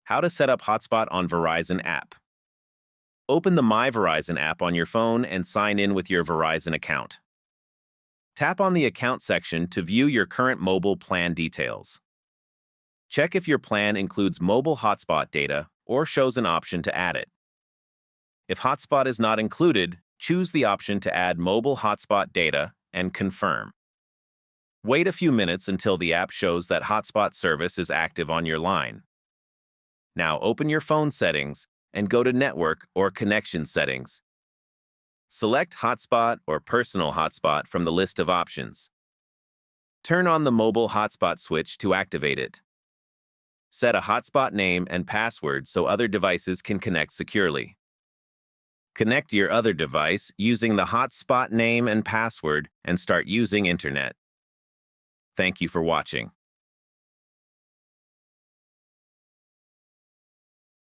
How to set up hotspot on Verizon app. Open the My Verizon app on your phone and sign in with your Verizon account. Tap on the Account section to view your current mobile plan details. Check if your plan includes mobile hotspot data or shows an option to add it. If hotspot is not included, choose the option to add mobile hotspot data and confirm. Wait a few minutes until the app shows that hotspot service is active on your line. Now open your phone settings and go to Network or Connection Settings. Select Hotspot or Personal Hotspot from the list of options. Turn on the mobile hotspot switch to activate it. Set a hotspot name and password so other devices can connect securely. Connect your other device using the hotspot name and password and start using internet. Thank you for watching.